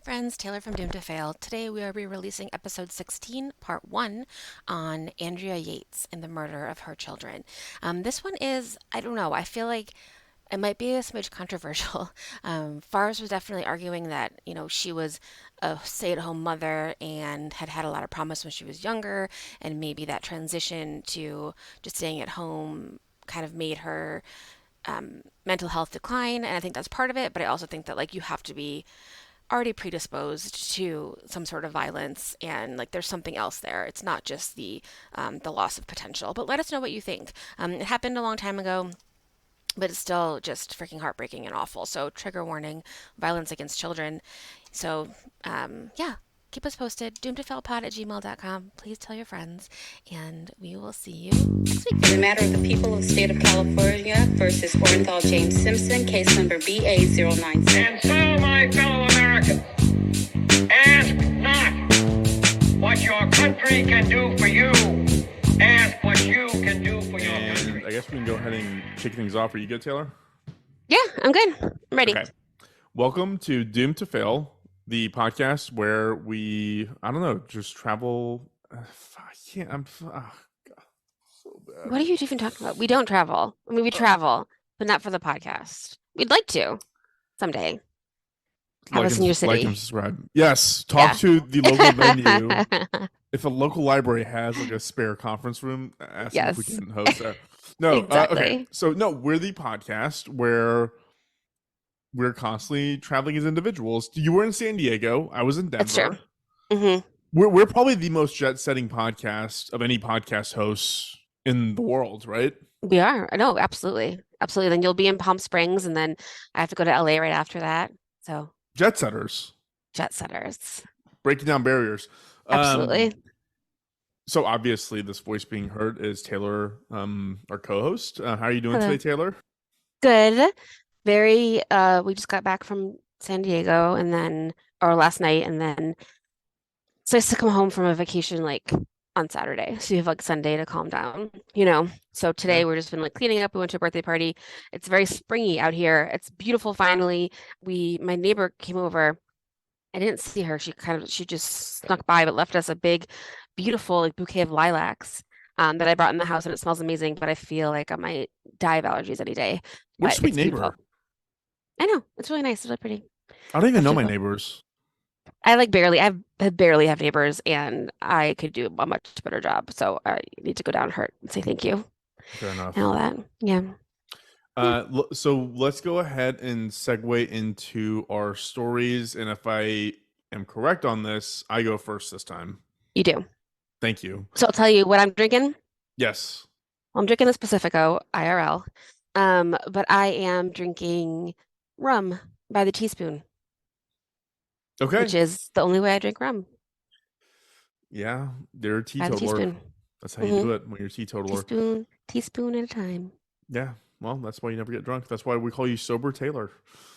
Friends, Taylor from Doomed to Fail. Today we are re-releasing episode 16, part 1, on Andrea Yates and the murder of her children. This one is, I don't know, I feel like it might be a smidge controversial. Fars was definitely arguing that, she was a stay-at-home mother and had had a lot of promise when she was younger, and maybe that transition to just staying at home kind of made her mental health decline, and I think that's part of it, but I also think that, you have to be already predisposed to some sort of violence and there's something else there. It's not just the loss of potential. But let us know what you think. It happened a long time ago, but it's still just freaking heartbreaking and awful. So trigger warning, violence against children. So yeah, keep us posted. doomtofailpod@gmail.com. Please tell your friends, and we will see you next week. In the matter of the people of the state of California versus Orenthal James Simpson, case number BA097. And so, my fellow Americans, ask not what your country can do for you. Ask what you can do for your country. I guess we can go ahead and kick things off. Are you good, Taylor? Yeah, I'm good. I'm ready. Okay. Welcome to Doomed to Fail, the podcast where we, just travel. I can't. God, so bad. What are you even talking about? We don't travel. I mean, we travel, but not for the podcast. We'd like to someday. Have us in your city. Like and subscribe. Yes. Talk to the local venue. If a local library has a spare conference room, ask if we can host that. No. Exactly. Okay. So no, we're the podcast where we're constantly traveling as individuals. You were in San Diego. I was in Denver. That's true. Mm-hmm. We're probably the most jet-setting podcast of any podcast hosts in the world, right? We are. I know, absolutely. Absolutely. Then you'll be in Palm Springs, and then I have to go to LA right after that. So jet setters. Breaking down barriers. Absolutely. So obviously this voice being heard is Taylor, our co-host. How are you doing today, Taylor? Good. Very, we just got back from San Diego or last night, and then so I used to come home from a vacation on Saturday. So you have Sunday to calm down, So today we're just been cleaning up. We went to a birthday party. It's very springy out here. It's beautiful finally. My neighbor came over. I didn't see her. She just snuck by, but left us a big, beautiful bouquet of lilacs that I brought in the house, and it smells amazing, but I feel like I might die of allergies any day. What a sweet neighbor. Beautiful. I know. It's really nice. It's really pretty. I don't even know my neighbors. I barely have neighbors, and I could do a much better job. So I need to go down her and say thank you. Fair enough. And all that. Yeah. So let's go ahead and segue into our stories. And if I am correct on this, I go first this time. You do. Thank you. So I'll tell you what I'm drinking. Yes. I'm drinking the Pacifico IRL. But I am drinking rum by the teaspoon. Okay. Which is the only way I drink rum. Yeah, they're a teetotaler. That's how you do it when you're a teetotaler. Teaspoon at a time. Yeah, well, that's why you never get drunk. That's why we call you Sober Taylor.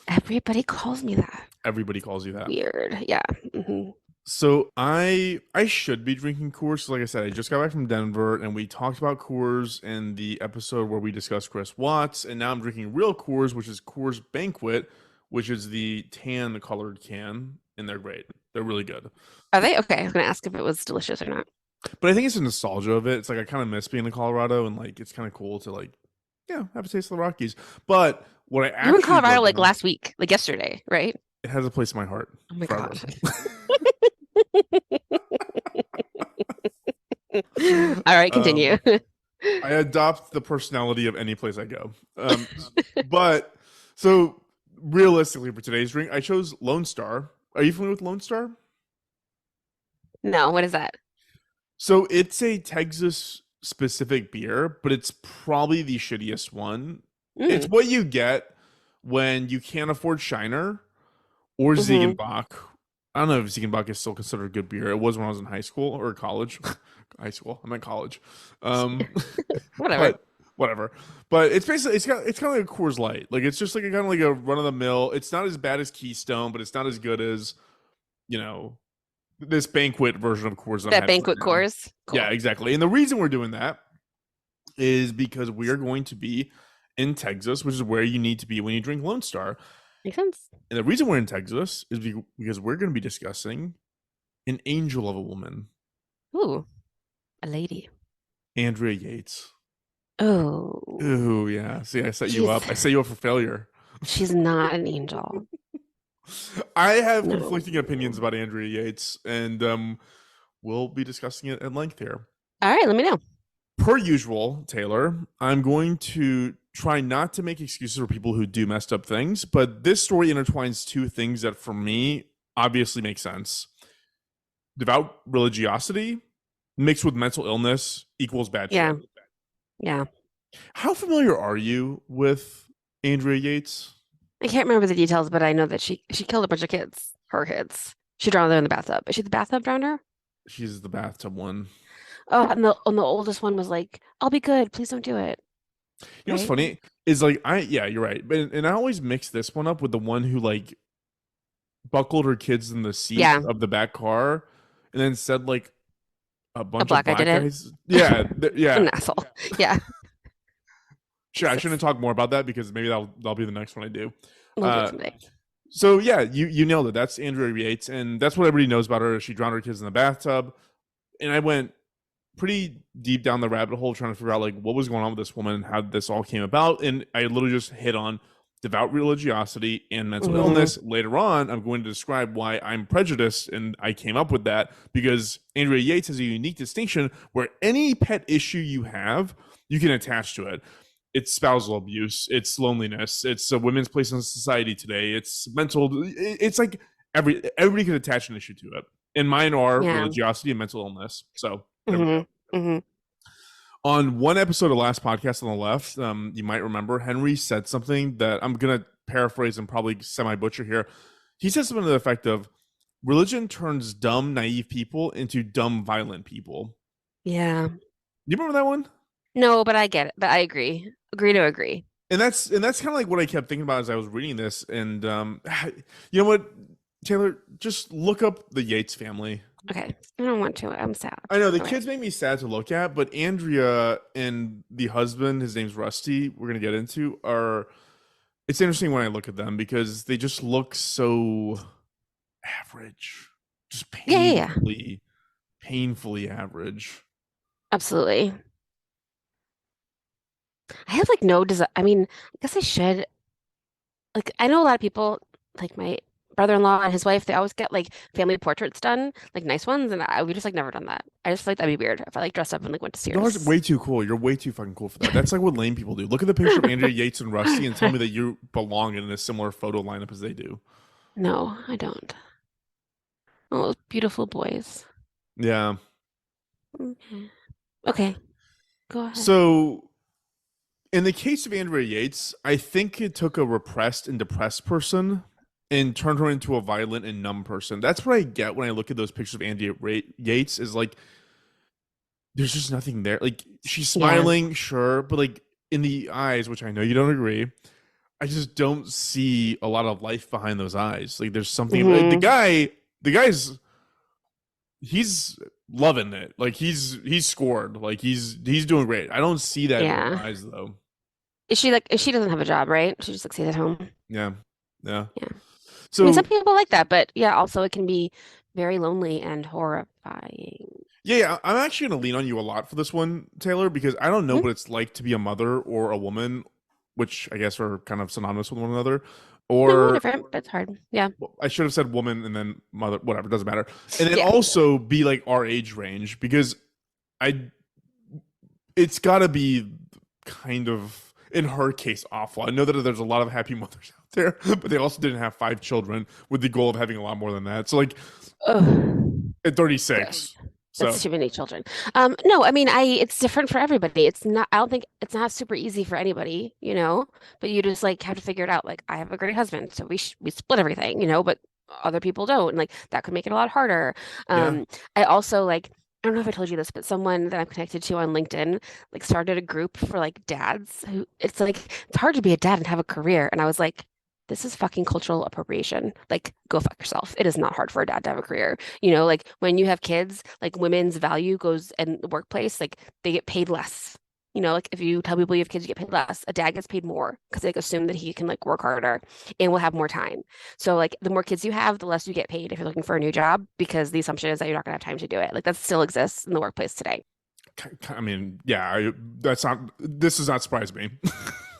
Everybody calls me that. Everybody calls you that. Weird, yeah. Mm-hmm. So I should be drinking Coors. Like I said, I just got back from Denver, and we talked about Coors in the episode where we discussed Chris Watts, and now I'm drinking real Coors, which is Coors Banquet, which is the tan colored can. And they're great. They're really good. Are they? Okay. I was going to ask if it was delicious or not. But I think it's a nostalgia of it. It's I kind of miss being in Colorado, and it's kind of cool to have a taste of the Rockies. But what I actually you were in Colorado last week, yesterday, right? It has a place in my heart. Oh my God. All right, continue. I adopt the personality of any place I go. But so realistically for today's drink, I chose Lone Star. Are you familiar with Lone Star? No, what is that? So it's a Texas specific beer, but it's probably the shittiest one. It's what you get when you can't afford Shiner or Ziegenbach. I don't know if Ziegenbach is still considered a good beer. It was when I was in high school or college. High school. I meant college. Whatever. Whatever. But it's basically it's kind of like a Coors Light. It's just kind of like a run of the mill. It's not as bad as Keystone, but it's not as good as this banquet version of Coors. That banquet Coors. Cool. Yeah, exactly. And the reason we're doing that is because we are going to be in Texas, which is where you need to be when you drink Lone Star. Makes sense. And the reason we're in Texas is because we're going to be discussing an angel of a woman, Ooh, a lady. Andrea Yates. Oh, Ooh, yeah. See, I set you she's up. I set you up for failure. she's not an angel. I have No. conflicting opinions about Andrea Yates, and we'll be discussing it at length here. All right, let me know. Per usual, Taylor, I'm going to try not to make excuses for people who do messed up things, but this story intertwines two things that for me obviously make sense. Devout religiosity mixed with mental illness equals bad Yeah, shit. yeah. How familiar are you with Andrea Yates? I can't remember the details, but I know that she killed a bunch of kids, her kids. She drowned them in the bathtub. Is she the bathtub drowned her? She's the bathtub one. Oh, and the oldest one was like, "I'll be good. Please don't do it." You know what's Right? funny is like yeah, you're right. But and I always mix this one up with the one who like buckled her kids in the seat Yeah, of the back car and then said like a a bunch of black guy did black it. guys. Yeah, An yeah. asshole. Yeah, Sure, it's I just shouldn't talk more about that because maybe that'll be the next one I do. we'll do it Uh, someday. so yeah, you nailed it. That's Andrea Yates, and that's what everybody knows about her. She drowned her kids in the bathtub, and I went pretty deep down the rabbit hole trying to figure out like what was going on with this woman and how this all came about. And I literally just hit on devout religiosity and mental Hmm. illness. Later on, I'm going to describe why I'm prejudiced, and I came up with that because Andrea Yates has a unique distinction where any pet issue you have, you can attach to it. It's spousal abuse, it's loneliness, it's a women's place in society today, it's mental. It's like everybody can attach an issue to it, and mine are Yeah. religiosity and mental illness. So there we Hmm. go. Hmm. On one episode of last podcast on the left, you might remember Henry said something that I'm gonna paraphrase and probably semi butcher here. He said something to the effect of religion turns dumb naive people into dumb violent people. Yeah. You remember that one? No, but I get it. But I agree. Agree to agree. And that's kind of like what I kept thinking about as I was reading this. And you know what, Taylor, just look up the Yates family. Okay. I don't want to. I'm sad. I know the Okay. kids make me sad to look at, but Andrea and the husband, his name's Rusty, we're gonna get into, are it's interesting when I look at them because they just look so average. Just Yeah, yeah, yeah. painfully average. Absolutely. I have like no desire. I mean, I guess I should. Like, I know a lot of people, like my brother-in-law and his wife, they always get like family portraits done, like nice ones, and we just like never done that. I just feel like that'd be weird if I like dressed up and like went to You're Sears. way too cool. You're way too fucking cool for that. That's like what lame people do. Look at the picture of Andrea Yates and Rusty and tell me that you belong in a similar photo lineup as they do. No, I don't. Oh, those beautiful boys. Yeah. Okay. Okay, go ahead. So in the case of Andrea Yates, I think it took a repressed and depressed person and turned her into a violent and numb person. That's what I get when I look at those pictures of Andrea Yates is like there's just nothing there. Like she's Yeah. smiling, sure, but like in the eyes, which I know you don't agree, I just don't see a lot of life behind those eyes. Like there's something like Hmm. the guy's he's loving it. Like he's scored. Like he's doing great. I don't see that in those Yeah. eyes though. Is she like, she doesn't have a job, right? She just like stays at home. Yeah. Yeah. Yeah. I mean, some So people like that, but yeah, also it can be very lonely and horrifying. yeah, I'm actually gonna lean on you a lot for this one, Taylor, because I don't know Hmm? what it's like to be a mother or a woman, which I guess are kind of synonymous with one another. No, Or different, but it's hard. Yeah. well, I should have said woman and then mother, whatever, doesn't matter. And then Yeah. also be like our age range because I it's gotta be kind of in her case awful. I know that there's a lot of happy mothers out there, but they also didn't have 5 children with the goal of having a lot more than that. So like Ugh. at Gross. 36. That's So too many children. No, I mean, it's different for everybody. It's not, I don't think it's not super easy for anybody, but you just like have to figure it out. Like, I have a great husband, so we split everything, but other people don't. And like, that could make it a lot harder. yeah. I also like, I don't know if I told you this, but someone that I'm connected to on LinkedIn like started a group for like dads who it's like it's hard to be a dad and have a career. And I was like, this is fucking cultural appropriation. Like, go fuck yourself. It is not hard for a dad to have a career. Like when you have kids, like women's value goes in the workplace, like they get paid less. You know, like if you tell people you have kids, you get paid less. A dad gets paid more because they like, assume that he can like work harder and will have more time. So like the more kids you have, the less you get paid if you're looking for a new job because the assumption is that you're not gonna have time to do it. Like that still exists in the workplace today. I mean, yeah, that's not. This does not surprise me.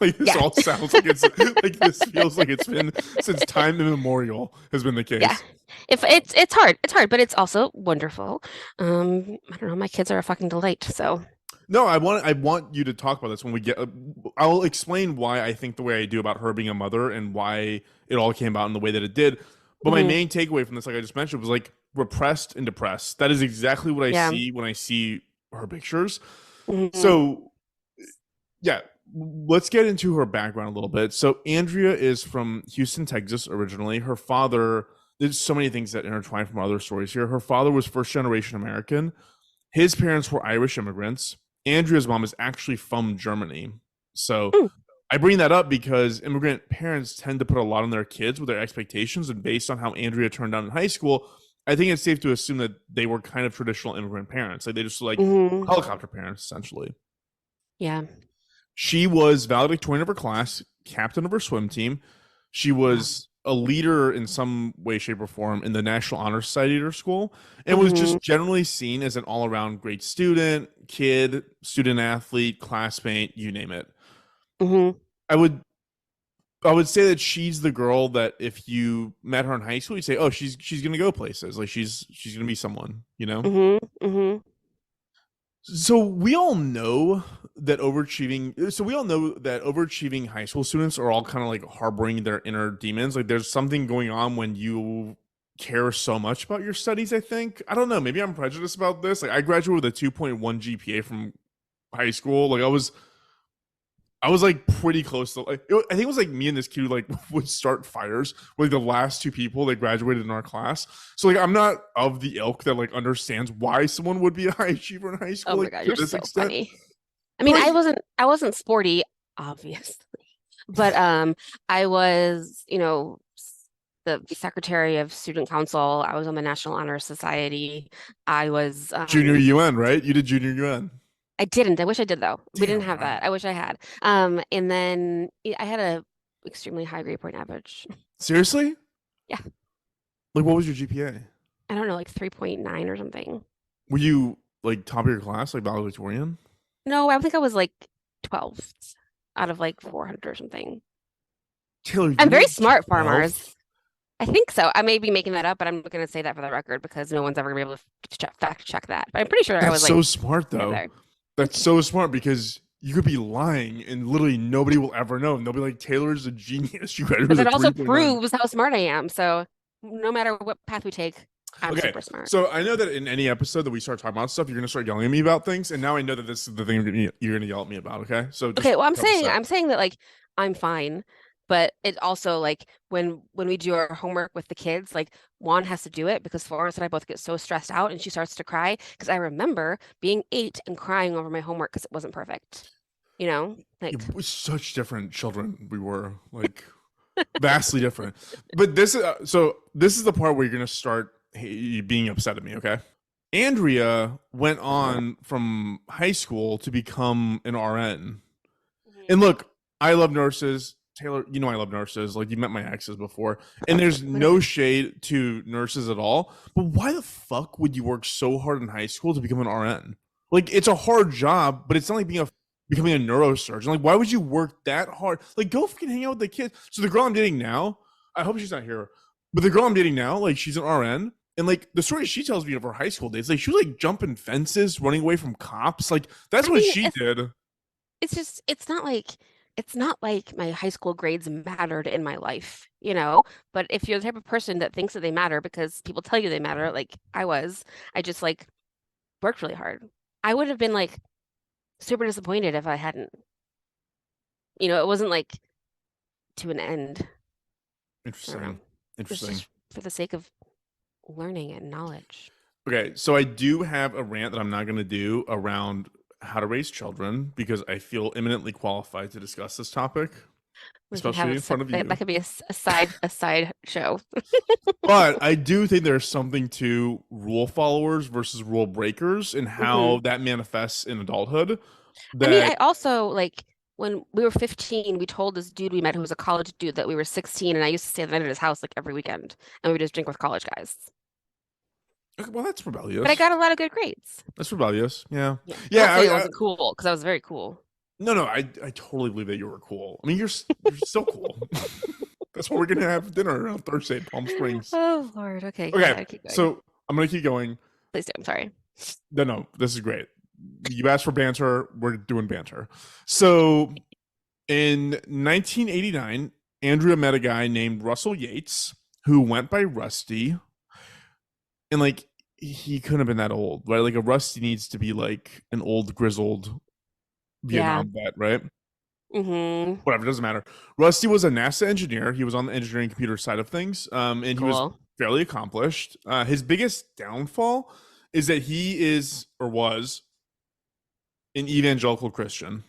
Like this Yeah. all sounds like it's like this feels like it's been since time immemorial has been the Yeah. case. If it's hard, but it's also wonderful. I don't know, my kids are a fucking delight. So, No, I want you to talk about this when we get. I'll explain why I think the way I do about her being a mother and why it all came out in the way that it did. But my mhm, main takeaway from this, like I just mentioned, was like repressed and depressed. That is exactly what I yeah. see when I see her pictures. Mhm, So yeah, let's get into her background a little bit. So Andrea is from Houston, Texas originally. Her father, there's so many things that intertwine from other stories here. Her father was first generation American. His parents were Irish immigrants. Andrea's mom is actually from Germany. So mm, I bring that up because immigrant parents tend to put a lot on their kids with their expectations. And based on how Andrea turned out in high school, I think it's safe to assume that they were kind of traditional immigrant parents. Like they just like mhm, helicopter parents, essentially. yeah. She was valedictorian of her class, captain of her swim team. She Wow. was a leader in some way, shape, or form in the National Honor Society at her school, and was Mhm, just generally seen as an all around great student, kid, student athlete, classmate, you name it. mhm, I would I would say that she's the girl that if you met her in high school, you'd say, "Oh, she's gonna go places. Like she's gonna be someone," you know. mhm, mhm. So we all know that overachieving high school students are all kind of like harboring their inner demons. Like there's something going on when you care so much about your studies, I think. I don't know, maybe I'm prejudiced about this. Like I graduated with a 2.1 GPA from high school. Like I was like pretty close to like I think it was like me and this kid who like would start fires with like the last two people that graduated in our class. So like I'm not of the ilk that like understands why someone would be a high achiever in high Oh school my like God, to you're this so extent. funny. I But mean, like I wasn't sporty, obviously, but I was, you know, the secretary of student council. I was on the National Honor Society. I was junior UN, right? You did junior UN. I didn't. I wish I did though. We didn't Damn, have wow. that. I wish I had. And then I had a extremely high grade point average. Seriously? Yeah, Like what was your GPA? I don't know, like 3.9 or something. Were you like top of your class, like valedictorian? No, I think I was like 12th out of like 400 or something. Taylor, I'm you very were smart, farmers. 12th? I think so. I may be making that up, but I'm going to say that for the record because no one's ever going to be able to fact check that. But I'm pretty sure I That's was like so smart right though. there. That's so smart because you could be lying and literally nobody will ever know. And they'll be like, Taylor's a genius. You graduated But with that a also 3.9. proves how smart I am. So no matter what path we take, I'm Okay. super smart. So I know that in any episode that we start talking about stuff, you're going to start yelling at me about things. And now I know that this is the thing you're going to yell at me about. Okay. So just Okay, well, cut this out. I'm saying that like I'm fine, but it also like when we do our homework with the kids, like Juan has to do it because Florence and I both get so stressed out and she starts to cry because I remember being 8 and crying over my homework because it wasn't perfect. You know? Like We're such different children we were, like vastly different. But this is the part where you're going to start being upset at me. Okay. Andrea went on from high school to become an RN. Mhm. And look, I love nurses. Taylor, you know I love nurses. Like you met my exes before. And there's no Whatever. shade to nurses at all. But why the fuck would you work so hard in high school to become an RN? Like it's a hard job, but it's not like becoming a neurosurgeon. Like why would you work that hard? Like go fucking hang out with the kids. So the girl I'm dating now, I hope she's not here. But the girl I'm dating now, like she's an RN. And like the story she tells me of her high school days, like she was like jumping fences, running away from cops. Like that's I what mean, she did. it's just it's not like my high school grades mattered in my life, you know? But if you're the type of person that thinks that they matter because people tell you they matter, like I was, I just like worked really hard. I would have been like super disappointed if I hadn't. You know, it wasn't like to an end. I don't know. Interesting. It's Interesting. just for the sake of learning and knowledge. Okay, so I do have a rant that I'm not going to do around how to raise children because I feel eminently qualified to discuss this topic, We can have especially in front of that you. could be a side show. But I do think there's something to rule followers versus rule breakers and how Hmm. that manifests in adulthood. I mean, that I also like when we were 15, we told this dude we met who was a college dude that we were 16, and I used to stay the night at his house like every weekend, and we would just drink with college guys. okay, well, that's But I rebellious. got a lot of good grades. That's rebellious. Yeah. Yeah. I'm Yeah. not saying it wasn't cool because I was very cool. No, no, I totally believe that you were cool. I mean, you're so cool. That's what we're gonna have dinner on Thursday at Palm Springs. Oh Lord. Okay, Okay, yeah, keep going. so I'm gonna keep going. Please do. I'm sorry. No, no, this is great. You asked for banter. We're doing banter. So in 1989, Andrea met a guy named Russell Yates who went by Rusty, and like he couldn't have been that old, right? Like a Rusty needs to be like an old grizzled Yeah. Vietnam vet, right? Mm-hmm. Whatever, doesn't matter. Rusty was a NASA engineer. He was on the engineering computer side of things, and he was Cool. fairly accomplished. His biggest downfall is that he is or was an evangelical Christian.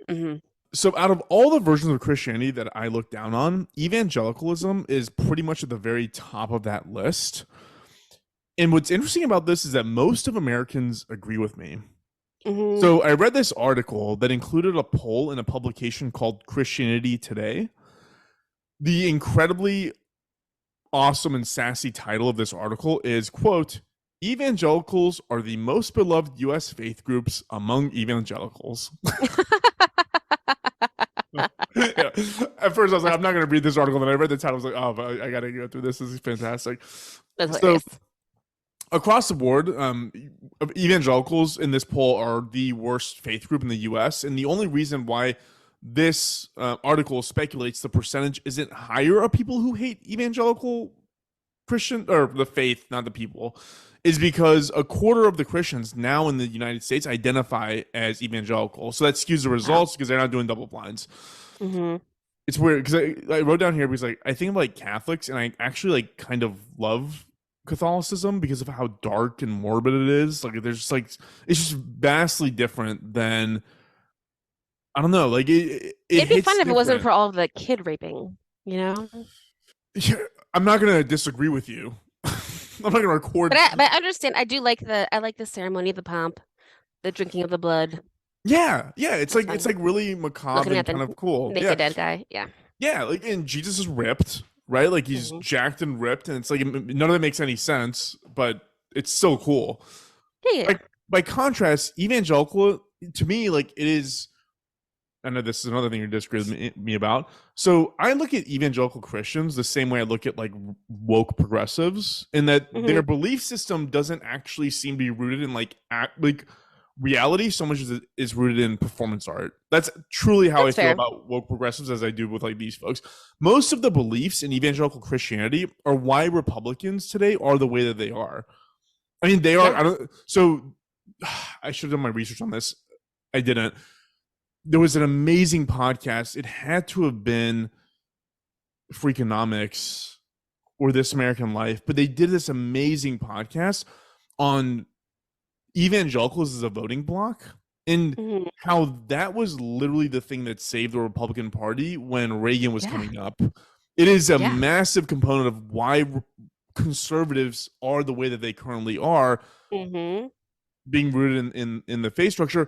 Mm-hmm. So, out of all the versions of Christianity that I look down on, evangelicalism is pretty much at the very top of that list. And what's interesting about this is that most of Americans agree with me. Mm-hmm. So, I read this article that included a poll in a publication called Christianity Today. The incredibly awesome and sassy title of this article is, quote, evangelicals are the most beloved US faith groups among evangelicals. Yeah. At first I was like, I'm not going to read this article. Then I read the title. I was like, oh, I got to go through this. This is fantastic. That's So hilarious. across the board, evangelicals in this poll are the worst faith group in the US. And the only reason why this article speculates the percentage isn't higher of people who hate evangelical Christian or the faith, not the people, is because a quarter of the Christians now in the United States identify as evangelical. So that skews the Wow. results because they're not doing double blinds. Mm-hmm. It's weird because I wrote down here because like I think of like Catholics and I actually like kind of love Catholicism because of how dark and morbid it is. Like there's just like it's just vastly different than I don't know. Like it It'd be hits fun if it wasn't different. for all of the kid raping, you know? Yeah, I'm not gonna disagree with you. I'm not gonna record. But I understand. I like the ceremony of the pomp, the drinking of the blood. Yeah, yeah. That's It's fun. like really macabre Looking and at kind the of cool. Yeah, naked dead guy. Yeah. yeah. Like and Jesus is ripped, right? Like he's Hmm. jacked and ripped, and it's like none of it makes any sense, but it's so cool. Yeah, yeah. By contrast, evangelical to me, like it is. I know this is another thing you disagree with me about. So I look at evangelical Christians the same way I look at like woke progressives, in that their Hmm. belief system doesn't actually seem to be rooted in like reality so much as it is rooted in performance art. That's truly how I That's feel fair. about woke progressives as I do with like these folks. Most of the beliefs in evangelical Christianity are why Republicans today are the way that they are. I mean, they are. Yeah. I don't. So I should have done my research on this. I didn't. There was an amazing podcast. It had to have been Freakonomics or This American Life, but they did this amazing podcast on evangelicals as a voting bloc and Hmm. how that was literally the thing that saved the Republican Party when Reagan was Yeah. coming up. It is a Yeah. massive component of why conservatives are the way that they currently are, Hmm. being rooted in the faith structure.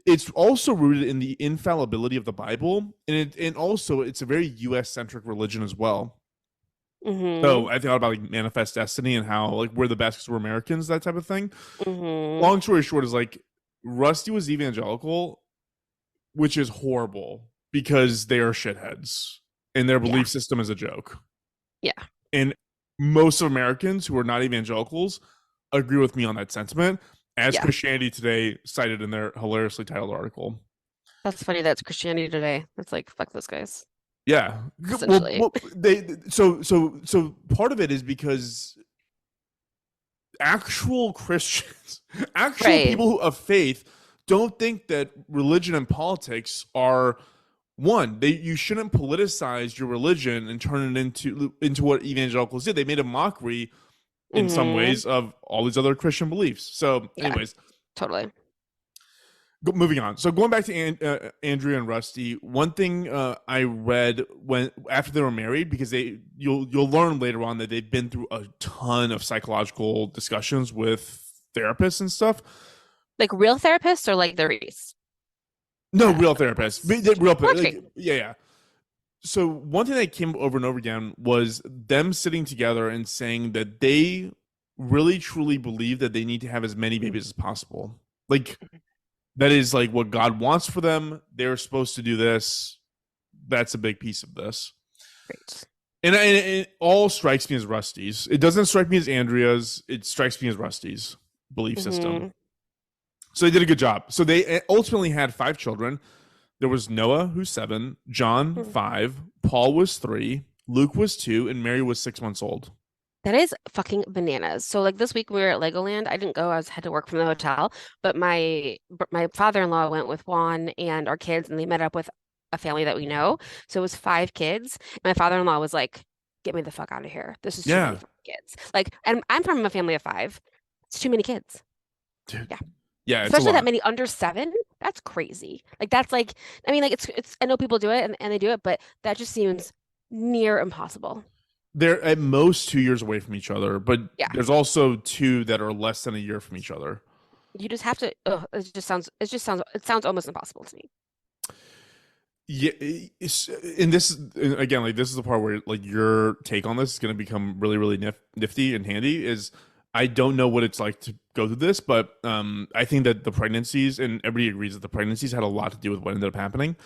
It's also rooted in the infallibility of the Bible, and also it's a very U.S. centric religion as well. Hmm. So I thought about like manifest destiny and how like we're the best because we're Americans, that type of thing. Hmm. Long story short is like Rusty was evangelical, which is horrible because they are shitheads and their Yeah. belief system is a joke. Yeah. And most of Americans who are not evangelicals agree with me on that sentiment, as Yeah. Christianity Today cited in their hilariously titled article. That's funny. That's Christianity Today. That's like, fuck those guys, Yeah. essentially. They so part of it is because actual Christians, actual Right. people of faith don't think that religion and politics are one. They you shouldn't politicize your religion and turn it into what evangelicals did. They made a mockery in some Hmm. ways of all these other Christian beliefs. So, Yeah. anyways, Totally. moving on. So going back to Andrea and Rusty, one thing I read when after they were married, because you'll learn later on that they've been through a ton of psychological discussions with therapists and stuff. Like real therapists or like the Reese? No, real therapists. Real, Well, that's like, great. yeah, yeah. So one thing that came over and over again was them sitting together and saying that they really truly believe that they need to have as many babies as possible. Like that is like what God wants for them. They're supposed to do this. That's a big piece of this. Great. And it all strikes me as Rusty's. It doesn't strike me as Andrea's. It strikes me as Rusty's belief system. Mm-hmm. So they did a good job. So they ultimately had 5 children. There was Noah, who's 7, John, 5, Paul was 3, Luke was 2, and Mary was 6 months old. That is fucking bananas. So like this week we were at Legoland. I didn't go. I was had to work from the hotel, but my father-in-law went with Juan and our kids, and they met up with a family that we know. So it was 5 kids. My father-in-law was like, "Get me the fuck out of here. This is too many Yeah, fucking kids." Like, and I'm from a family of 5. It's too many kids. dude. Yeah, Yeah, it's a especially that lot. many under 7. That's crazy. Like that's like, I mean, like it's. I know people do it and they do it, but that just seems near impossible. They're at most 2 years away from each other, but Yeah. there's also 2 that are less than a year from each other. You just have to, ugh, it sounds almost impossible to me. Yeah, and this again, like this is the part where like your take on this is going to become really, really nifty and handy. Is I don't know what it's like to go through this, but I think that the pregnancies and everybody agrees that the pregnancies had a lot to do with what ended up happening.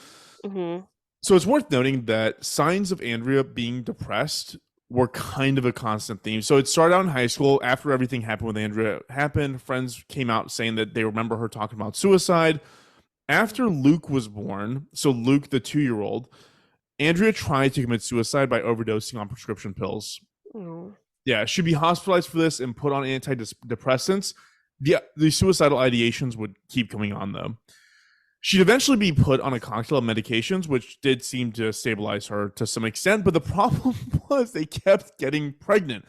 Hmm. So it's worth noting that signs of Andrea being depressed were kind of a constant theme. So it started out in high school after everything happened with Andrea happened. Friends came out saying that they remember her talking about suicide. After Luke was born, so Luke, the 2-year-old, Andrea tried to commit suicide by overdosing on prescription pills. Oh. Yeah, she'd be hospitalized for this and put on antidepressants. The suicidal ideations would keep coming on, though. She'd eventually be put on a cocktail of medications, which did seem to stabilize her to some extent. But the problem was they kept getting pregnant.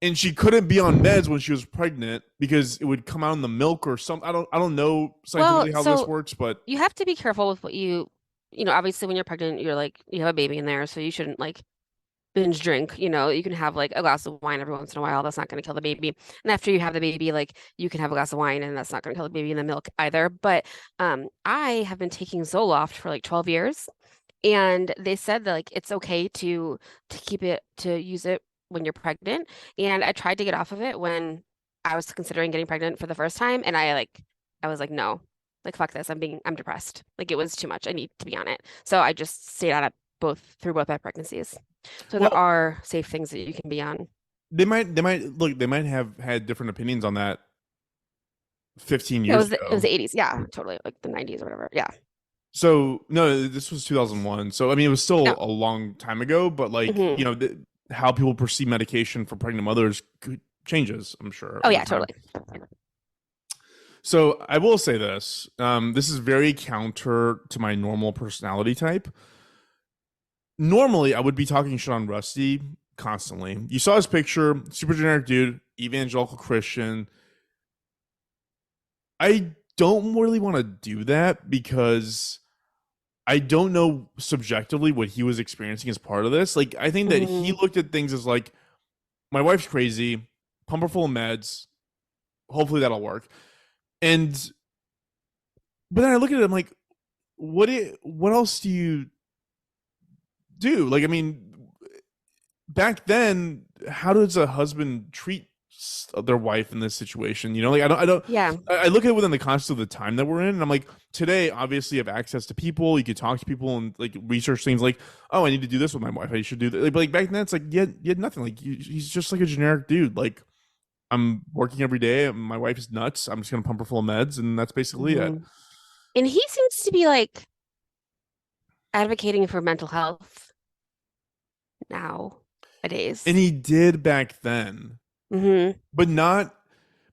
And she couldn't be on meds when she was pregnant because it would come out in the milk or something. I don't know Well, scientifically how this so works, but you have to be careful with what obviously when you're pregnant, you're like, you have a baby in there, so you shouldn't like binge drink. You can have like a glass of wine every once in a while. That's not going to kill the baby. And after you have the baby, like you can have a glass of wine and that's not going to kill the baby in the milk either. But I have been taking Zoloft for like 12 years. And they said that like it's okay to use it when you're pregnant. And I tried to get off of it when I was considering getting pregnant for the first time, and I was like, no, like fuck this. I'm depressed. Like it was too much. I need to be on it. So I just stayed on it through both my pregnancies. So there well, are safe things that you can be on. they might have had different opinions on that 15 Yeah, years it was ago. the 80s. Yeah, totally. Like the 90s or whatever. Yeah. So no, this was 2001. So I mean, it was still Yeah. a long time ago, but like Hmm. how people perceive medication for pregnant mothers changes, I'm sure, Oh over yeah, time. totally. So I will say this: this is very counter to my normal personality type. Normally, I would be talking shit on Rusty constantly. You saw his picture, super generic dude, evangelical Christian. I don't really want to do that because I don't know subjectively what he was experiencing as part of this. Like, I think that he Hmm. looked at things as like, my wife's crazy, pump her full of meds. Hopefully that'll work. And but then I look at it, I'm like, what else do you do? Like, I mean, back then, how does a husband treat their wife in this situation? Like I don't. Yeah. I look at it within the context of the time that we're in, and I'm like, today, obviously, you have access to people. You could talk to people and like research things. Like, oh, I need to do this with my wife. I should do that. But like back then, it's like you had nothing. Like he's just like a generic dude. Like I'm working every day. And my wife is nuts. I'm just gonna pump her full of meds, and that's basically it. Hmm. And he seems to be like advocating for mental health And nowadays. he did back then, Hmm. but not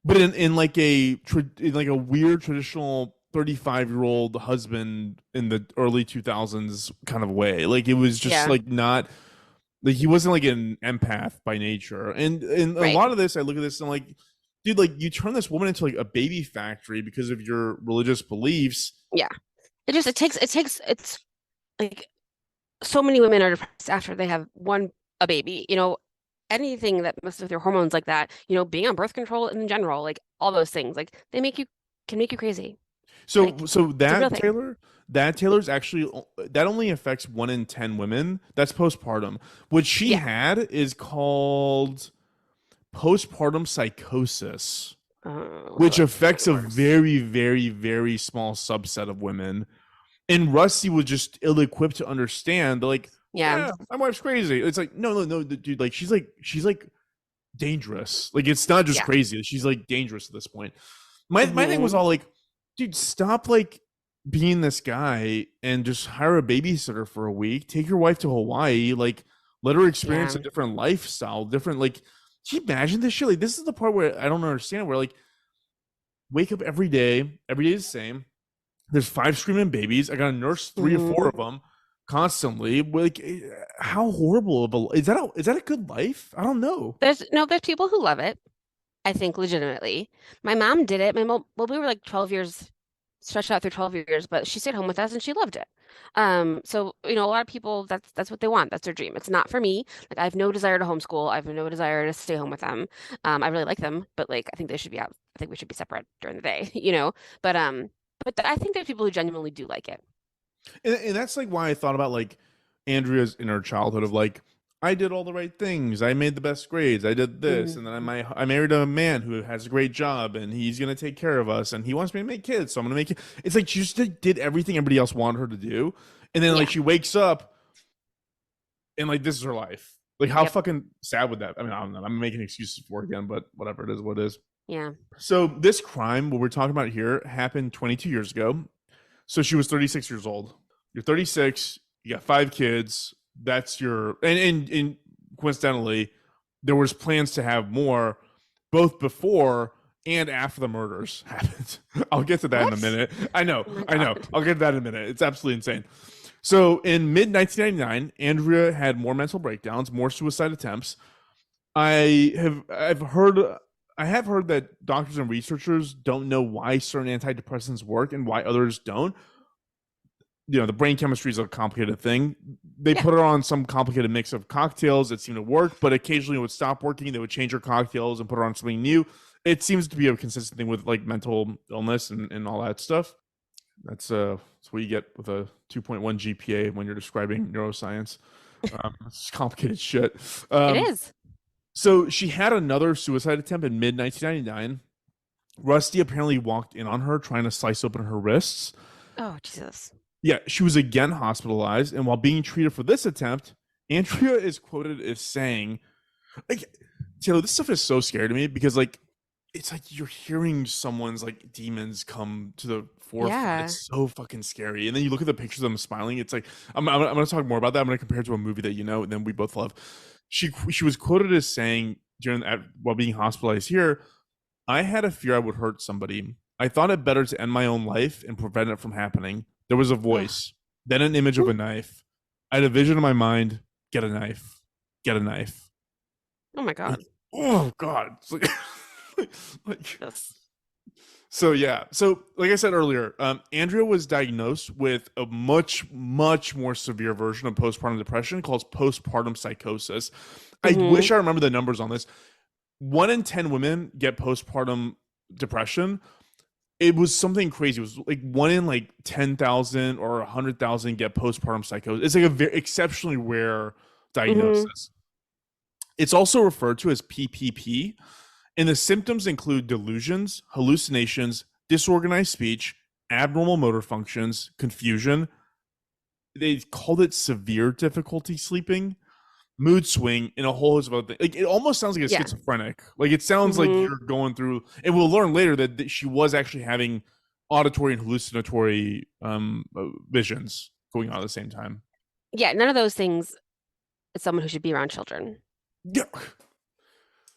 but in like in like a weird traditional 35-year-old husband in the early 2000s kind of way. Like it was just Yeah, like not like he wasn't like an empath by nature. And a right. lot of this I look at this and I'm like, dude, like you turn this woman into like a baby factory because of your religious beliefs. Yeah. It's like so many women are depressed after they have a baby. Anything that messes with your hormones like that, being on birth control in general, like all those things, like can make you crazy. So Like, so it's a real that thing. Taylor's actually that only affects 1 in 10 women. That's postpartum. What she Yeah. had is called postpartum psychosis, Oh, which that's affects even a worse. very, very, very small subset of women. And Rusty was just ill-equipped to understand. They're like, Yeah. yeah, my wife's crazy. It's like, no, no, no, dude. Like, she's like dangerous. Like, it's not just Yeah. crazy. She's like dangerous at this point. My thing was Hmm. all like, dude, stop like being this guy and just hire a babysitter for a week. Take your wife to Hawaii. Like, let her experience Yeah. a different lifestyle, different like. Can you imagine this shit? Like, this is the part where I don't understand. Where like, wake up every day is the same. There's five screaming babies. I got to nurse three or four Hmm. of them constantly. Like, how horrible of a is that a good life? I don't know. There's people who love it. I think legitimately. My mom did it. My mom, well, we were like 12 years, stretched out through 12 years, but she stayed home with us and she loved it. So, a lot of people, that's what they want. That's their dream. It's not for me. Like, I have no desire to homeschool. I have no desire to stay home with them. I really like them, but like, I think they should be out. I think we should be separate during the day, But I think there's people who genuinely do like it. And that's like why I thought about like Andrea's inner childhood of like I did all the right things. I made the best grades. I did this, and then Hmm. I married a man who has a great job, and he's gonna take care of us, and he wants me to make kids, so I'm gonna make it. It's like she just did everything everybody else wanted her to do, and then like Yeah. she wakes up and like this is her life. Like how Yep. fucking sad would that? I mean, I don't know. I'm making excuses for it again, but whatever it is, what it is. Yeah. So this crime, what we're talking about here, happened 22 years ago. So she was 36 years old. You're 36. You got five kids. That's your and coincidentally, there was plans to have more, both before and after the murders happened. I'll get to that in a What? minute. I know, Oh my I know. God. I'll get to that in a minute. It's absolutely insane. So in mid 1999, Andrea had more mental breakdowns, more suicide attempts. I have heard that doctors and researchers don't know why certain antidepressants work and why others don't. The brain chemistry is a complicated thing. They Yeah. put her on some complicated mix of cocktails that seemed to work, but occasionally it would stop working. They would change her cocktails and put her on something new. It seems to be a consistent thing with like mental illness and all that stuff. That's what you get with a 2.1 GPA when you're describing neuroscience. It's complicated shit. It Um, is. so she had another suicide attempt in mid 1999. Rusty apparently walked in on her trying to slice open her wrists. Oh, Jesus. Yeah, she was again hospitalized, and while being treated for this attempt, Andrea is quoted as saying, like, Taylor, this stuff is so scary to me because, like, it's like you're hearing someone's, like, demons come to the forefront. Yeah. It's so fucking scary. And then you look at the pictures of them smiling. It's like, I'm going to talk more about that. I'm going to compare it to a movie that you know, and then we both love. She was quoted as saying, while being hospitalized here, I had a fear I would hurt somebody. I thought it better to end my own life and prevent it from happening. There was a Oh. voice, then an image of a knife. I had a vision in my mind. Get a knife. Get a knife. Oh my God. Oh God. It's like, like Yes. so yeah. So like I said earlier, Andrea was diagnosed with a much, much more severe version of postpartum depression called postpartum psychosis. I Hmm. wish I remember the numbers on this. 1 in 10 women get postpartum depression. It was something crazy. It was like one in like 10,000 or 100,000 get postpartum psychosis. It's like a very exceptionally rare Hmm. diagnosis. It's also referred to as PPP, and the symptoms include delusions, hallucinations, disorganized speech, abnormal motor functions, confusion. They called it severe difficulty sleeping, mood swing, and a whole host of other things. Like it almost sounds like a Yeah. schizophrenic. Like it sounds like Hmm. you're going through, and we'll learn later that she was actually having auditory and hallucinatory visions going on at the same time. Yeah. None of those things is someone who should be around children. Yeah,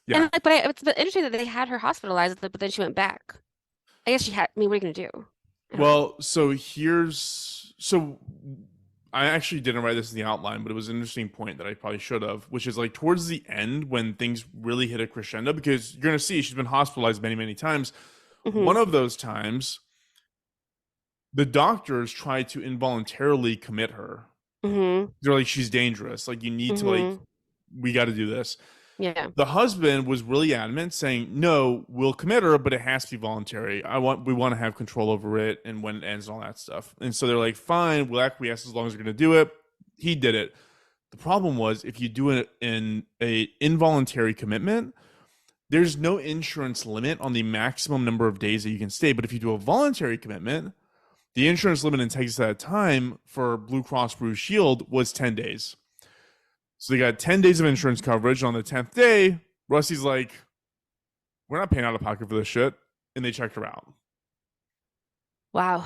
And yeah. like, it's interesting that they had her hospitalized, but then she went back. I guess she had. I mean, what are you gonna do? I don't know. Well, so I actually didn't write this in the outline, but it was an interesting point that I probably should have, which is like towards the end when things really hit a crescendo, because you're gonna see she's been hospitalized many, many times. Hmm. One of those times, the doctors tried to involuntarily commit her. Hmm. They're like, she's dangerous. Like, you need to like, Hmm. we got to do this. Yeah. The husband was really adamant, saying, "No, we'll commit her, but it has to be voluntary. We want to have control over it and when it ends and all that stuff." And so they're like, "Fine, we'll acquiesce as long as we're going to do it." He did it. The problem was if you do it in a involuntary commitment, there's no insurance limit on the maximum number of days that you can stay. But if you do a voluntary commitment, the insurance limit in Texas at that time for Blue Cross Blue Shield was 10 days. So they got 10 days of insurance coverage. On the 10th day, Rusty's like, "We're not paying out of pocket for this shit." And they checked her out. Wow.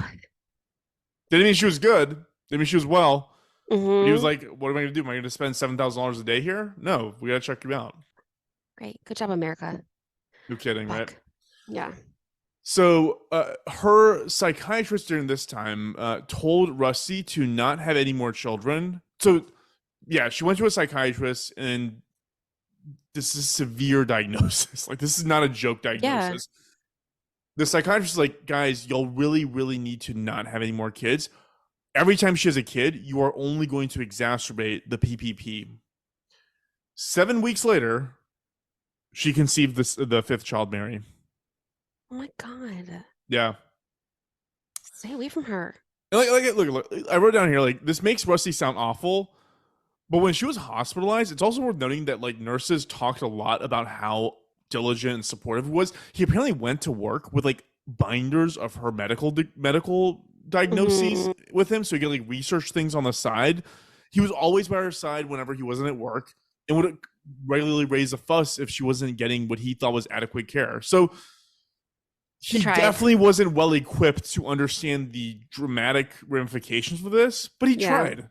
Didn't mean she was good. Didn't mean she was well. But he was Mm-hmm. like, "What am I going to do? Am I going to spend $7,000 a day here? No, we got to check you out." Great. Good job, America. No kidding, right? Fuck. Yeah. So her psychiatrist during this time told Rusty to not have any more children. So yeah, she went to a psychiatrist, and this is severe diagnosis. Like this is not a joke Yeah. diagnosis. The psychiatrist is like, "Guys, y'all really, really need to not have any more kids. Every time she has a kid, you are only going to exacerbate the PPP." 7 weeks later, she conceived the fifth child, Mary. Oh my God. Yeah. Stay away from her. Look, I wrote down here, like, this makes Rusty sound awful, but when she was hospitalized, it's also worth noting that, like, nurses talked a lot about how diligent and supportive he was. He apparently went to work with, like, binders of her medical diagnoses Mm-hmm. with him, so he could, like, research things on the side. He was always by her side whenever he wasn't at work, and would regularly raise a fuss if she wasn't getting what he thought was adequate care. So He he tried. definitely wasn't well equipped to understand the dramatic ramifications for this, but he Yeah. tried. And how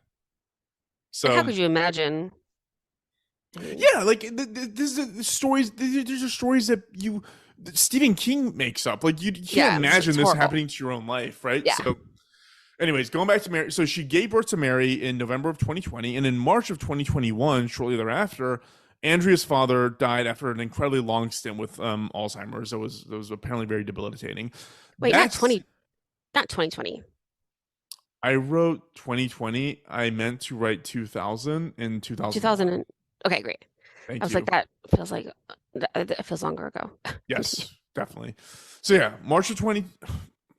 So could you imagine? I mean, yeah, like this is the stories. These are stories that Stephen King makes up. Like you can't yeah, imagine it's this horrible. happening to your own life, right? Yeah. So, anyways, going back to Mary. So she gave birth to Mary in November of 2020, and in March of 2021, shortly thereafter, Andrea's father died after an incredibly long stint with Alzheimer's. That was apparently very debilitating. Wait, That's not 2020. I wrote 2020. I meant to write 2000 and 2000 2001. and okay, great. I Thank was like, you. that feels like that feels longer ago. Continue. Yes, definitely. So yeah, March of 20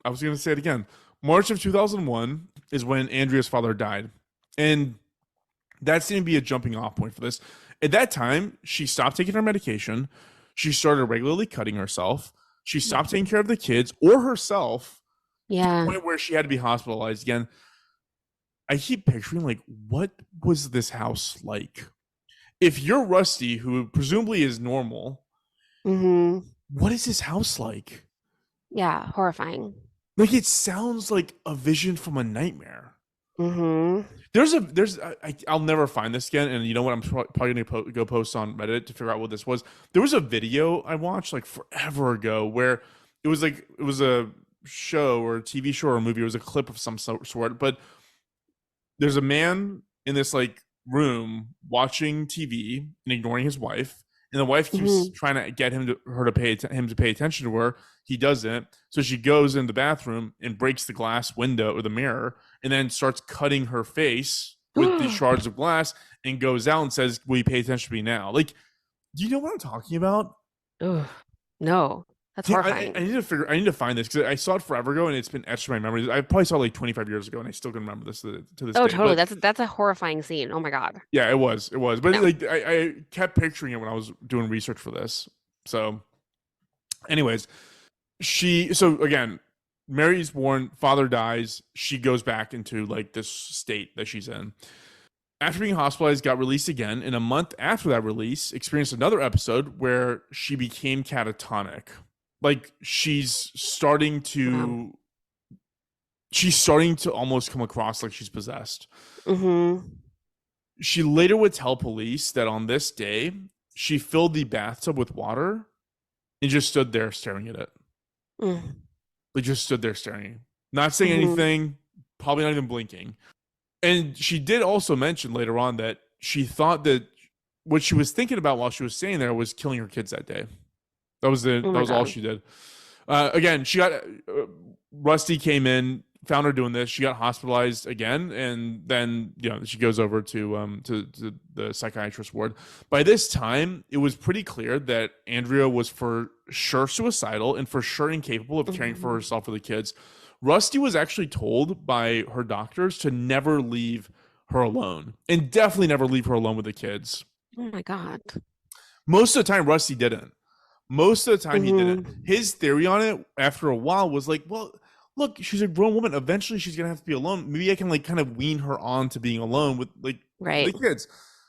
I was going to say it again. March of 2001 is when Andrea's father died. And that seemed to be a jumping off point for this. At that time, she stopped taking her medication. She started regularly cutting herself. She stopped taking care of the kids or herself to the Yeah. point where she had to be hospitalized again. I keep picturing, like, what was this house like? If you're Rusty, who presumably is normal, Mm-hmm. what is his house like? Yeah. Horrifying. Like, it sounds like a vision from a nightmare. Mm-hmm. I'll never find this again, and you know what? I'm probably gonna go post on Reddit to figure out what this was. There was a video I watched like forever ago where it was a show or a TV show or a movie. It was a clip of some sort, but there's a man in this like room watching TV and ignoring his wife, and the wife keeps Mm-hmm. trying to get her to pay attention to her. He doesn't, so she goes in the bathroom and breaks the glass window or the mirror, and then starts cutting her face with these shards of glass, and goes out and says, "Will you pay attention to me now?" Like, do you know what I'm talking about? Ugh. No, that's Yeah, I, horrifying. I need to figure. I need to find this because I saw it forever ago and it's been etched in my memory. I probably saw it like 25 years ago and I still can remember this to this Oh, day. totally. But That's a horrifying scene. Oh my God. yeah, it was. But No. like I kept picturing it when I was doing research for this. So, anyways, so again, Mary's born, father dies, she goes back into like this state that she's in. After being hospitalized, got released again, and a month after that release, experienced another episode where she became catatonic. Like Wow. she's starting to almost come across like she's possessed. Mm-hmm. She later would tell police that on this day, she filled the bathtub with water and just stood there staring at it. Mm. Like just stood there staring, not saying Mm-hmm. anything, probably not even blinking. And she did also mention later on that she thought that what she was thinking about while she was staying there was killing her kids that day. Oh That my was all God. she did. Again, she got Rusty came in, found her doing this. She got hospitalized again, and then she goes over to the psychiatrist ward. By this time, it was pretty clear that Andrea was for sure suicidal and for sure incapable of caring for Mhm. herself or the kids. Rusty was actually told by her doctors to never leave her alone, and definitely never leave her alone with the kids. Oh my God. Most of the time, Rusty didn't. Most of the time, he didn't. Hmm. His theory on it after a while was like, well, look, she's a grown woman. Eventually, she's gonna have to be alone. Maybe I can like kind of wean her on to being alone with like the Right. kids.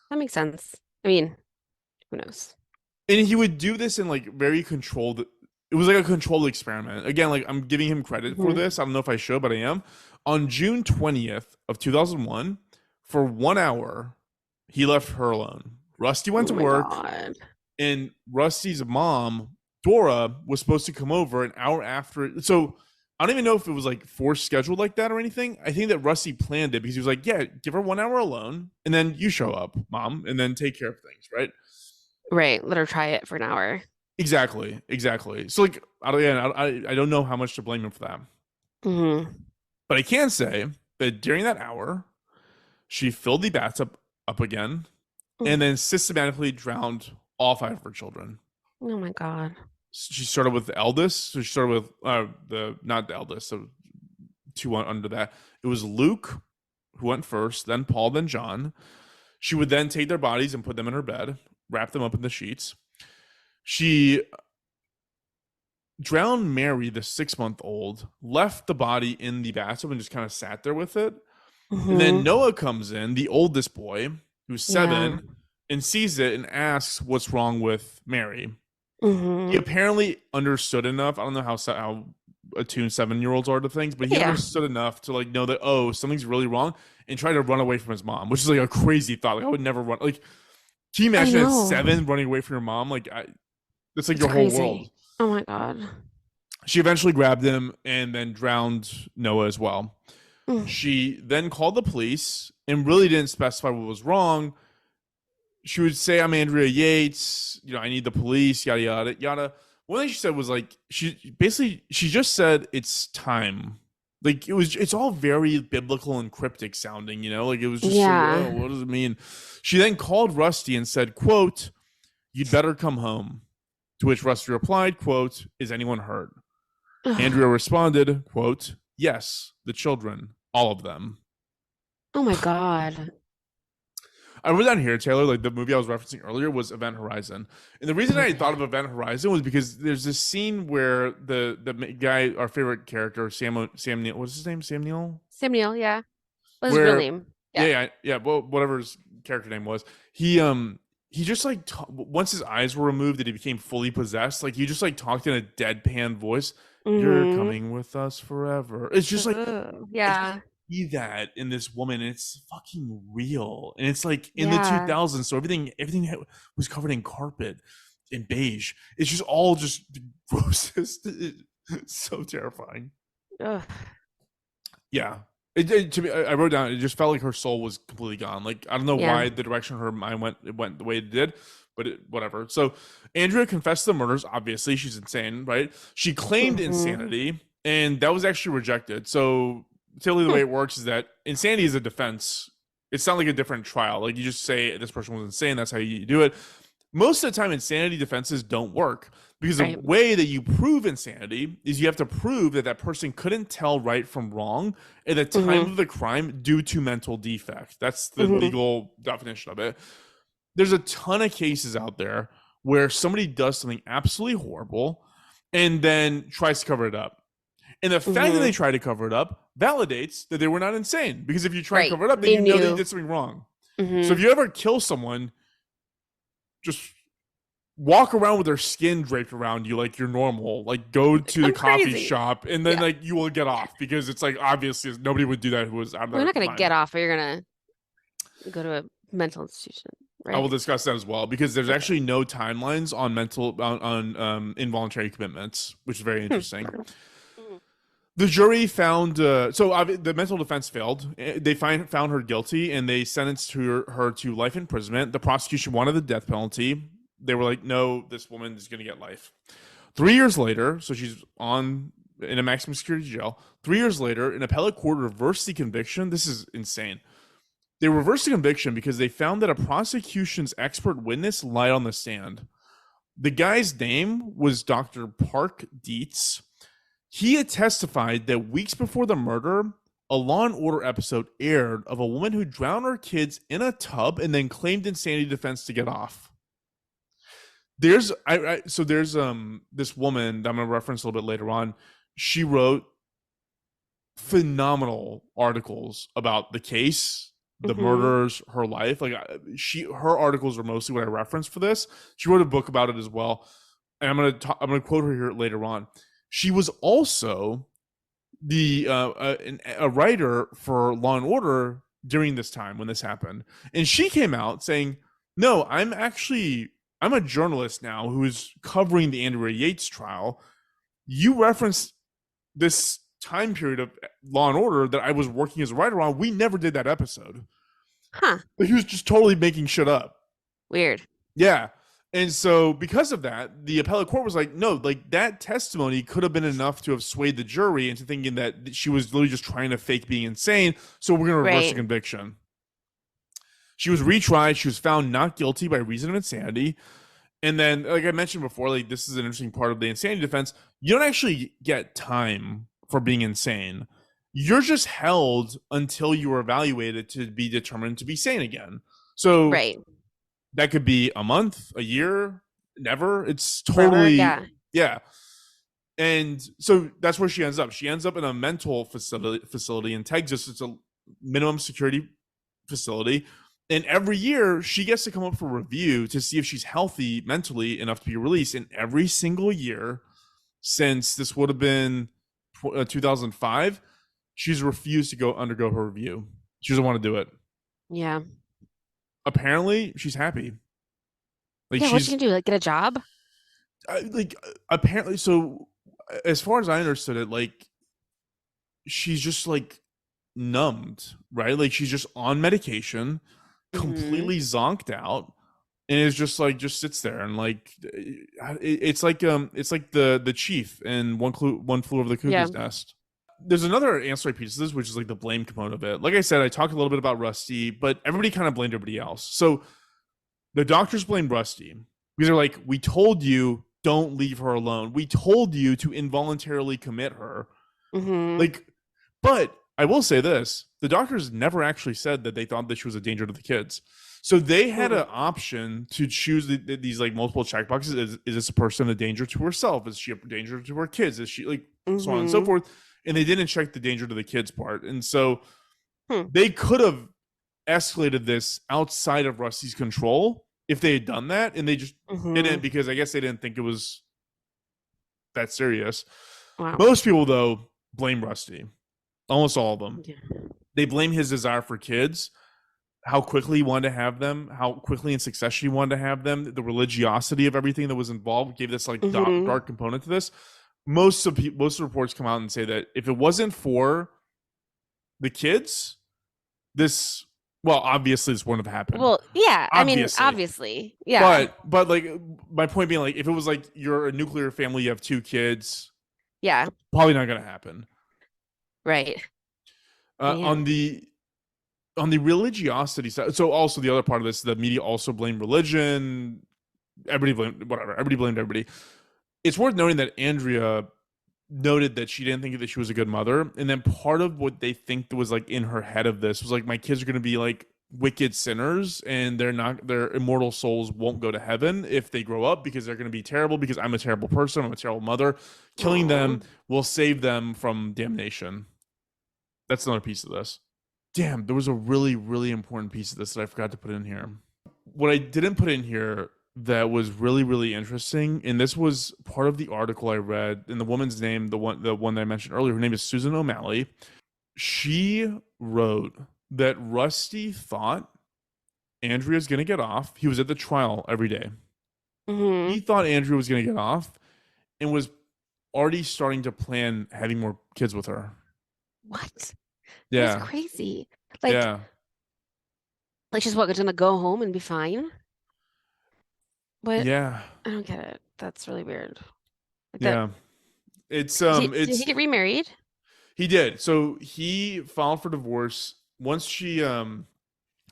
That makes sense. I mean, who knows? And he would do this in like very controlled. It was like a controlled experiment. Again, like I'm giving him credit for Hmm. this. I don't know if I should, but I am. On June 20th of 2001, for 1 hour, he left her alone. Rusty went Oh to my work, God. and Rusty's mom, Dora, was supposed to come over an hour after. So I don't even know if it was like forced scheduled like that or anything. I think that Rusty planned it because he was like, yeah, give her 1 hour alone, and then you show up, mom, and then take care of things, right? Right. Let her try it for an hour. Exactly, exactly. So like, I don't know how much to blame him for that, Hmm. but I can say that during that hour, she filled the bathtub up again, and then systematically drowned all five of her children. Oh my God. She started with the eldest. So she started with the not the eldest, so two under that. It was Luke who went first, then Paul, then John. She would then take their bodies and put them in her bed, wrap them up in the sheets. She drowned Mary, the 6 month old, left the body in the bathtub and just kind of sat there with it. And then Hmm. Noah comes in, the oldest boy, who's Yeah. 7, and sees it and asks what's wrong with Mary. He Hmm. apparently understood enough. I don't know how attuned 7-year-olds are to things, but he Yeah. understood enough to like know that something's really wrong and try to run away from his mom, which is like a crazy thought. Like I would never run. Like, can you I imagine at know. 7 running away from your mom? Like that's like It's your whole world. crazy. Oh my God. She eventually grabbed him and then drowned Noah as well. Mm. She then called the police and really didn't specify what was wrong. She would say, I'm Andrea Yates, I need the police, yada yada yada. One thing she said was like she just said it's time. Like it's all very biblical and cryptic sounding, like it was just like, Yeah. oh, what does it mean? She then called Rusty and said, quote, you'd better come home. To which Rusty replied, quote, is anyone hurt? Ugh. Andrea responded, quote, yes, the children, all of them. Oh my God. I wrote down here, Taylor, like the movie I was referencing earlier was Event Horizon. And the reason I thought Okay. of Event Horizon was because there's this scene where the guy, our favorite character, Sam Neill, what's his name? Sam Neill? Samuel, yeah. What's his real Where name? yeah, Yeah. yeah, well, whatever his character name was. He just like once his eyes were removed and he became fully possessed, like he just like talked in a deadpan voice. You're Hmm. coming with us forever. It's just like I just Yeah. see that in this woman, and it's fucking real. And it's like in the Yeah. 2000s, so everything was covered in carpet and beige. It's just all just the grossest. It's so terrifying. Ugh. Yeah. To me, I wrote down. It just felt like her soul was completely gone. Like I don't know Yeah. why the direction her mind went. It went the way it did, but whatever. So Andrea confessed to the murders. Obviously, she's insane, right? She claimed Hmm. insanity, and that was actually rejected. So typically, the Hmm. way it works is that insanity is a defense. It's not like a different trial. Like you just say this person was insane. That's how you do it. Most of the time, insanity defenses don't work because the Right. way that you prove insanity is you have to prove that that person couldn't tell right from wrong at the time Hmm. of the crime due to mental defect. That's the Hmm. legal definition of it. There's a ton of cases out there where somebody does something absolutely horrible and then tries to cover it up. And the fact that they Hmm. try to cover it up validates that they were not insane, because if you try to Right. cover it up, then They you know that you knew. did something wrong. So Hmm. if you ever kill someone, just walk around with their skin draped around you like you're normal. Like go to the I'm coffee crazy. shop and then Yeah. like you will get off, because it's like obviously nobody would do that who was out of We're their not gonna mind. get off, but you're gonna go to a mental institution, I will right? discuss that as well, because there's Okay. actually no timelines on involuntary commitments, which is very Hmm. interesting. Mhm. The jury found the mental defense failed. They found her guilty and they sentenced her to life imprisonment. The prosecution wanted the death penalty. They were like, no, this woman is going to get life. 3 years later, so she's on in a maximum security jail. 3 years later, an appellate court reversed the conviction. This is insane. They reversed the conviction because they found that a prosecution's expert witness lied on the stand. The guy's name was Dr. Park Dietz. He had testified that weeks before the murder, a Law and Order episode aired of a woman who drowned her kids in a tub and then claimed insanity defense to get off. There's this woman that I'm gonna reference a little bit later on. She wrote phenomenal articles about the case, the Mm-hmm. murders, her life. Like her articles are mostly what I reference for this. She wrote a book about it as well, and I'm gonna quote her here later on. She was also a writer for Law and Order during this time when this happened, and she came out saying, "No, I'm a journalist now who is covering the Andrea Yates trial. You referenced this time period of Law and Order that I was working as a writer on. We never did that episode. Huh. Like, he was just totally making shit up." Weird. Yeah. And so because of that, the appellate court was like, no, like that testimony could have been enough to have swayed the jury into thinking that she was literally just trying to fake being insane. So we're going to reverse the Right. conviction. She was retried. She was found not guilty by reason of insanity. And then, like I mentioned before, like this is an interesting part of the insanity defense. You don't actually get time for being insane. You're just held until you are evaluated to be determined to be sane again. So Right. that could be a month, a year, never. It's Forever. totally, Yeah. yeah. And so that's where she ends up. She ends up in a mental facility in Texas. It's a minimum security facility. And every year she gets to come up for review to see if she's healthy mentally enough to be released. And every single year since this would have been 2005, she's refused to go undergo her review. She doesn't want to do it. Yeah. Apparently, she's happy. Like Yeah. What's you she's gonna do? Like get a job? like apparently. So as far as I understood it, like she's just like numbed, right? Like she's just on medication, Mm-hmm. completely zonked out, and is just like just sits there and like it's like the chief and one flew over the Yeah. cuckoo's nest. There's another ancillary piece of this, which is like the blame component of it. Like I said, I talked a little bit about Rusty, but everybody kind of blamed everybody else. So the doctors blamed Rusty because they're like, we told you don't leave her alone. We told you to involuntarily commit her. Mm-hmm. Like, but I will say this: the doctors never actually said that they thought that she was a danger to the kids. So they had Hmm. an option to choose these like multiple checkboxes. Is this a person a danger to herself? Is she a danger to her kids? Is she like so on and so Mm-hmm. forth? And they didn't check the danger to the kids part. And so Hmm. they could have escalated this outside of Rusty's control if they had done that, and they just Mm-hmm. didn't because I guess they didn't think it was that serious. Wow. Most people though blame Rusty. Almost all of them. Yeah. They blame his desire for kids, how quickly he wanted to have them, how quickly in succession he wanted to have them, the religiosity of everything that was involved gave this like Mm-hmm. dark component to this. Most reports come out and say that if it wasn't for the kids, this well, obviously this wouldn't have happened. Well, yeah. I mean, Obviously. obviously. Yeah. But like my point being like if it was like you're a nuclear family, you have two kids, Yeah. probably not gonna happen. Right. Uh, on Man. the on the religiosity side, so also the other part of this, the media also blamed religion. Everybody blamed whatever. Everybody blamed everybody. It's worth noting that Andrea noted that she didn't think that she was a good mother, and then part of what they think was like in her head of this was like, my kids are going to be like wicked sinners, and their immortal souls won't go to heaven if they grow up because they're going to be terrible because I'm a terrible person, I'm a terrible mother. Killing Aw. them will save them from damnation. That's another piece of this. Damn, there was a really important piece of this that I forgot to put in here. What I didn't put in here that was really interesting, and this was part of the article I read, and the woman's name, the one that I mentioned earlier, her name is Susan O'Malley. She wrote that Rusty thought Andrea's gonna get off. He was at the trial every day. Mm-hmm. He thought Andrea was gonna get off and was already starting to plan having more kids with her. What? That's Yeah, crazy. Like, yeah, like she's what, gonna go home and be fine? But yeah, I don't get it. That's really weird. Like that. yeah. Did he get remarried? he did. So he filed for divorce once she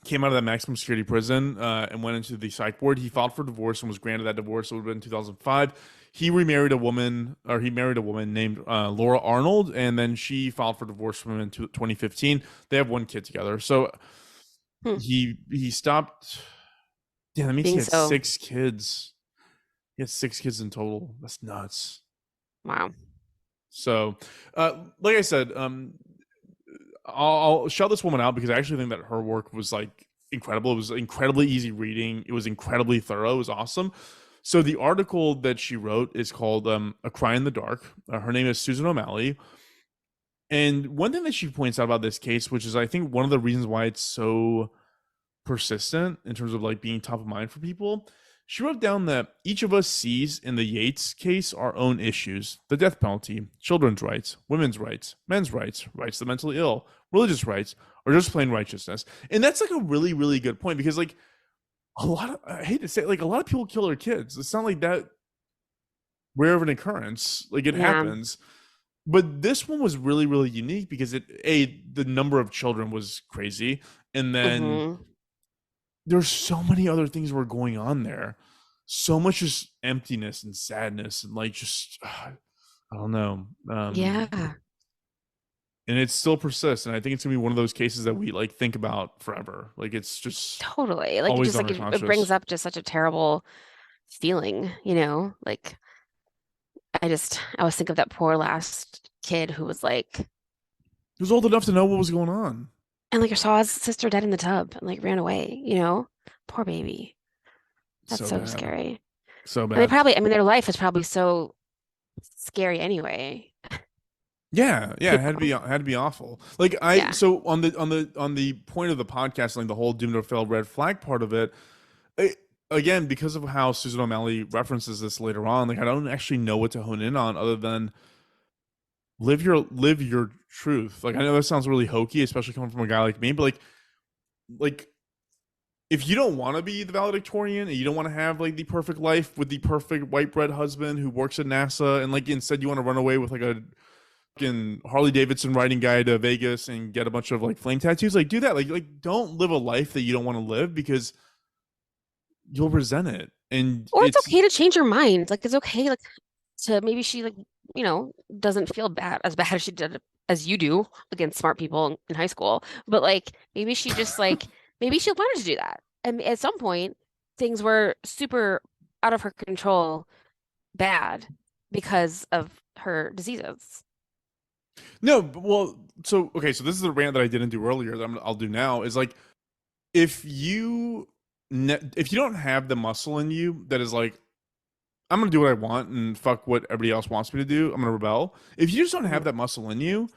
came out of that maximum security prison and went into the psych ward. He filed for divorce and was granted that divorce. It would have been 2005. He remarried a woman, or he married a woman named Laura Arnold, and then she filed for divorce from him in 2015. They have one kid together. So Hmm. he stopped. Yeah, that means he Being had so, 6 kids. He had 6 kids in total. That's nuts. wow. So, like I said, I'll shout this woman out because I actually think that her work was like incredible. It was incredibly easy reading. It was incredibly thorough. It was awesome. So the article that she wrote is called "A Cry in the Dark." Her name is Susan O'Malley, and one thing that she points out about this case, which is I think one of the reasons why it's so persistent in terms of like being top of mind for people. She wrote down that each of us sees in the Yates case our own issues: the death penalty, children's rights, women's rights, men's rights, rights to the mentally ill, religious rights, or just plain righteousness. And that's like a really, really good point because like a lot of, I hate to say it, like a lot of people kill their kids. It's not like that rare of an occurrence. Like it Yeah. happens. But this one was really, really unique because the number of children was crazy. And then Mm-hmm. there's so many other things were going on there. So much just emptiness and sadness and like just I don't know. Yeah. And it still persists. And I think it's gonna be one of those cases that we like think about forever. Like it's just Totally. Like always on our it brings conscious. up just such a terrible feeling, you know? Like I always think of that poor last kid who was like, He was old enough to know what was going on. and like saw his sister dead in the tub and like ran away, you know? Poor baby. That's So so bad. scary. So And they bad. probably, I mean, their life is probably so scary anyway, Yeah, yeah, you it had to be know? awful. Like I Yeah. so on the point of the podcast, like the whole doomed to fail red flag part of it, it, again, because of how Susan O'Malley references this later on, like I don't actually know what to hone in on other than live your truth. Like I know that sounds really hokey, especially coming from a guy like me, but like if you don't want to be the valedictorian and you don't want to have like the perfect life with the perfect white bread husband who works at NASA and like instead you want to run away with like a fucking Harley Davidson riding guy to Vegas and get a bunch of like flame tattoos, like do that. Like don't live a life that you don't want to live because you'll resent it. And Or it's it's okay to change your mind. Like it's okay, like to maybe she like, doesn't feel as bad as she did as you do against smart people in high school. But like maybe she just like maybe she wanted to do that. And at some point things were super out of her control bad because of her diseases. no, well, so okay, so this is the rant that I didn't do earlier that I'll do now is like if you if you don't have the muscle in you that is like I'm gonna do what I want and fuck what everybody else wants me to do, I'm gonna rebel. If you just don't have Mhm. that muscle in you,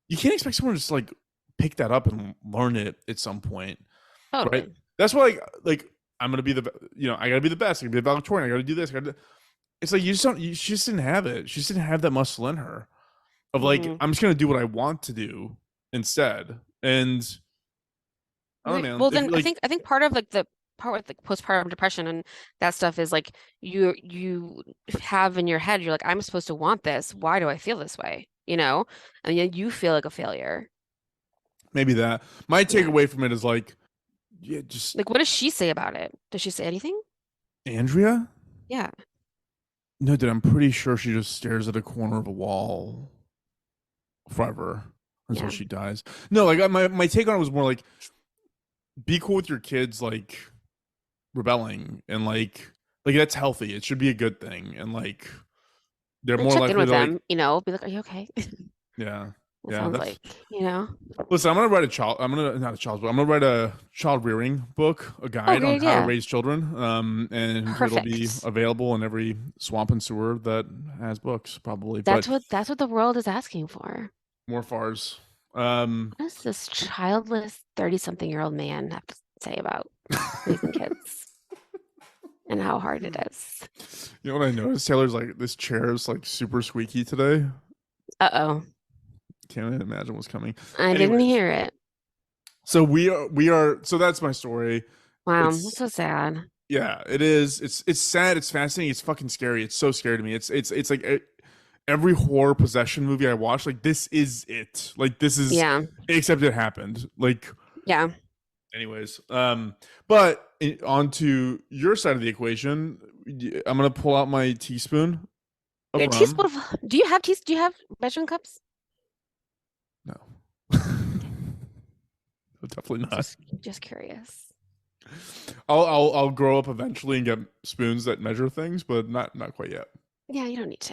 you can't expect someone to just like pick that up and learn it at some point, right? Totally. That's why like I'm gonna be the I gotta be the best. I gotta be the valedictorian. I gotta do this. It's like you just don't. She just didn't have it. She just didn't have that muscle in her of like Hmm. I'm just gonna do what I want to do instead. And I don't Like, know, man. well, If then like I think part of like the part with like postpartum depression and that stuff is like you have in your head, you're like, I'm supposed to want this. Why do I feel this way? You know? And then you feel like a failure. maybe that my Yeah. takeaway from it is like yeah, just Like, what does she say about it? Does she say anything? Andrea. Yeah. No, dude, I'm pretty sure she just stares at a corner of a wall forever until Yeah. she dies. No, like my take on it was more like be cool with your kids, like rebelling and like that's healthy. It should be a good thing, and like they're Like more check in likely with to like them, be like, are you okay? yeah It yeah sounds that's like, you know? listen. I'm gonna write a child. I'm gonna not a child's book. I'm gonna write a child rearing book, a Oh, guide on great how to idea. raise children. And it'll be Perfect. available in every swamp and sewer that has books, probably. But That's what the world is asking for. more fars. Um, What does this childless 30-something-year-old man have to say about raising kids and how hard it is? you know what I noticed? Taylor's like this chair is like super squeaky today. Uh-oh. Can't even imagine what's coming. I didn't Anyways, hear it. so we are. So that's my story. Wow, that's It's so sad. yeah, it is. It's sad. It's fascinating. It's fucking scary. It's so scary to me. It's like every horror possession movie I watch, like this is it. Like this is Yeah. except it happened. Like Yeah. anyways, but onto your side of the equation, I'm gonna pull out my teaspoon of A rum. teaspoon of, do you have do you have measuring cups? No. Definitely not. Just curious. I'll grow up eventually and get spoons that measure things, but not quite yet. Yeah, you don't need to.